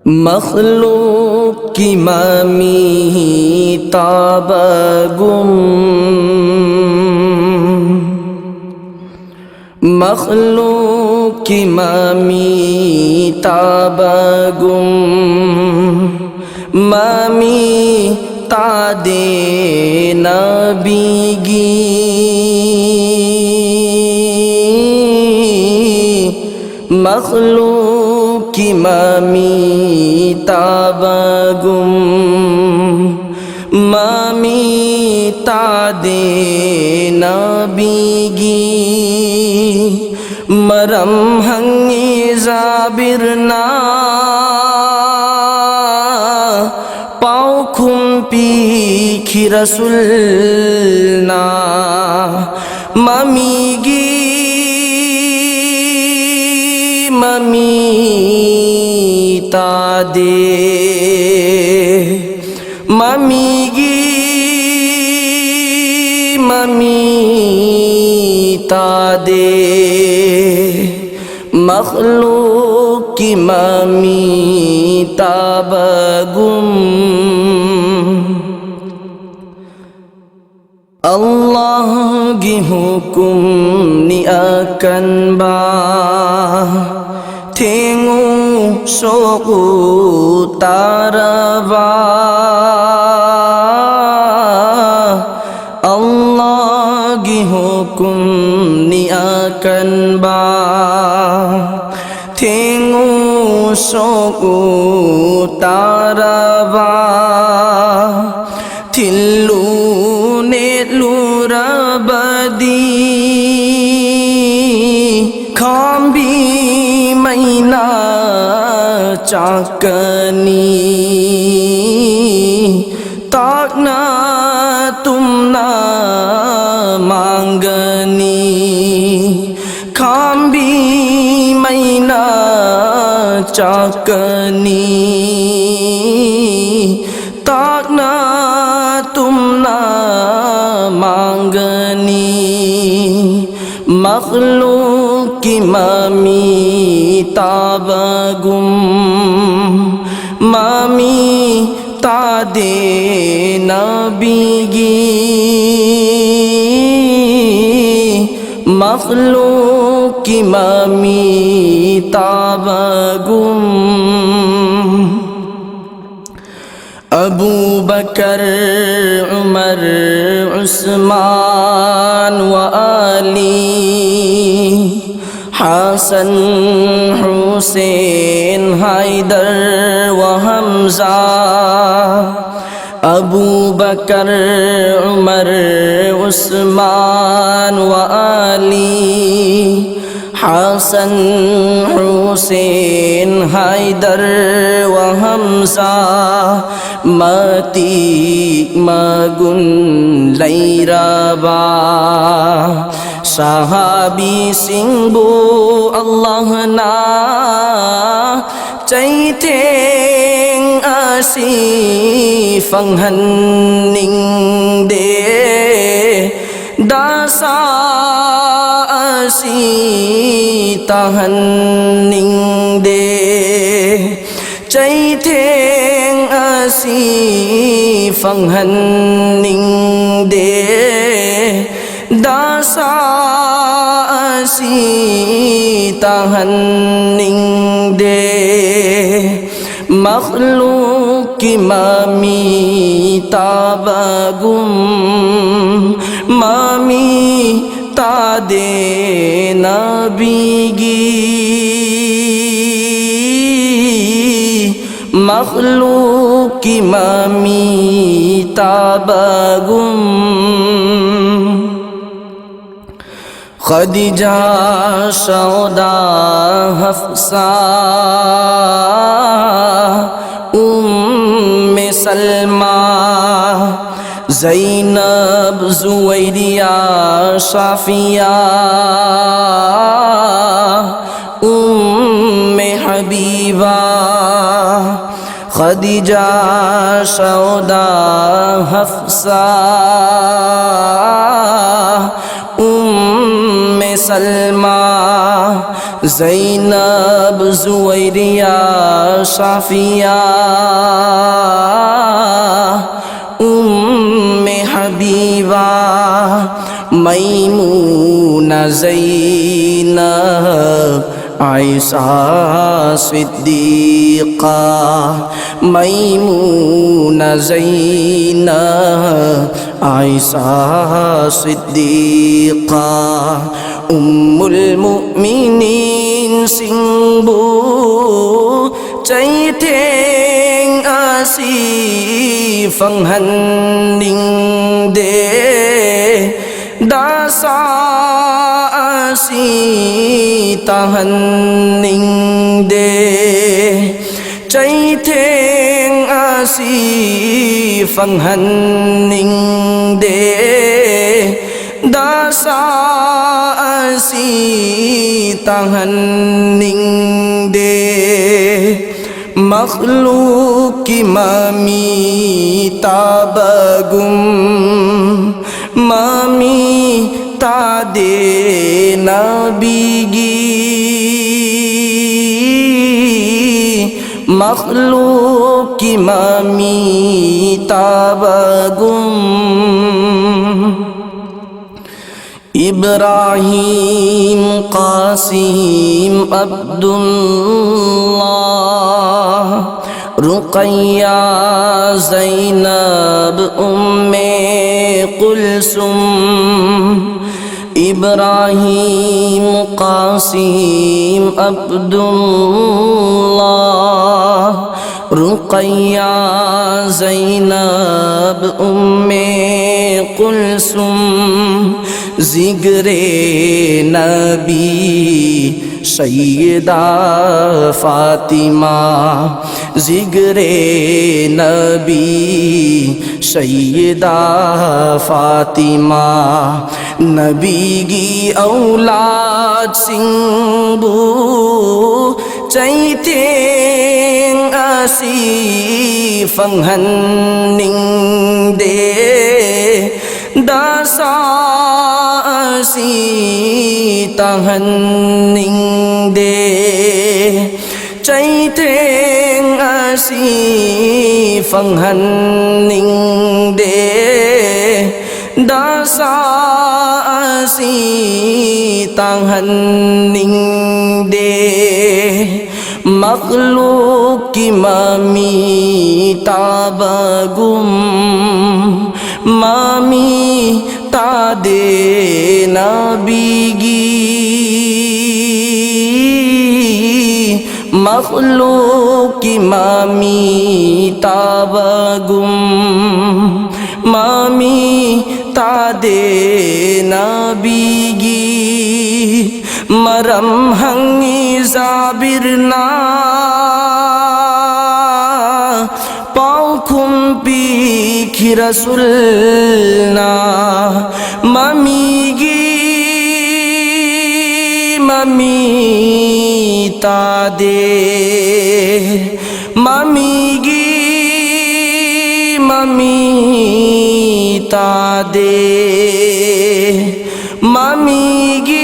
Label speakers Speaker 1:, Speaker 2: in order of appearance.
Speaker 1: मखलूक की मामी ताबगुम, मखलूक की मामी ताबगुम, मामी तादे नबीगी मखलूक की मामी ताबगुम, मामी तादे नबीगी मरम हंगी जाबिरना पाओ खुम्पी खी रसुलना ममीगी ममी तादे ममीगी ममी तादे मखलूक की mummy ताबगुम। Allah gi hukum ni akan ba Tengu soku taraba Allah gi hukum ni akan ba Tengu soku taraba Tillu lurabadi khambi maina chakani takna tumna mangani khambi maina chakani takna tumna मांगनी मखलूक की मामी ताबगुम, मामी तादे नबीगी मखलूक की मामी ताबगुम। अबू बकर उमर उस्मान व अली हसन हुसैन हैदर व हमजा अबू बकर उमर उस्मान व अली हसन हुसैन हैदर व हमजा मती मगुन लैराबा सहाबी सिंबु अल्लाह ना चैतें आसी फंगहनिंग दे दासा आसी तहनिंग दे चैतें आसी फंगहनिंग दे दासा आसी तहनिंग दे मखलूक की मामी ताबगुम, मामी तादे नबीगी मखलूक की मामी ताबगुम। खदीजा सौदा हफ्सा उम्मे सलमा ज़ैनब ज़ुवैरिया साफिया उम्मे हबीबा खदीजा सौदा हफ्सा उम्मे सलमा ज़ैनब ज़ुवैरिया शाफिया उम्मे हबीबा मैमूना ज़ैनब आयशा सिद्दीक़ा मैमूना ज़ैनब आयशा सिद्दीक़ा उम्मुल मुमिनीन सिंबू चैथें आसी फंगहनिंग दे दासा आसी तहनिंग दे चैथें आसी फंगहनिंग दे दासा आसी तहनिंग दे मखलूक की मामी ताबगुम मामी तादे नबीगी मखलूक की मामी ताबगुम इब्राहीम कासिम अब्दुल्लाह रुक़ैया ज़ैनब उम्मे कुलसुम इब्राहीम कासिम अब्दुल्लाह रुक़ैया ज़ैनब उम्मे कुलसुम ज़िक्रे नबी सैयदा फ़ातिमा ज़िक्रे नबी सैयदा फ़ातिमा नबी की औलाद सिंबू चैथें आसी फंगहनिंग दे दासा आसी तहनिंग दे चैथें आसी फंगहनिंग दे दासा आसी तहनिंग दे मखलूक की मामी ताबगुम मामी तादे नबीगी मखलूक की मामी ताबगुम मामी तादे नबीगी मरम हंगी जाबिरना पाउखुम पीखी रसुलना ममीगी ममी तादे ममीगी ममी तादे ममीगी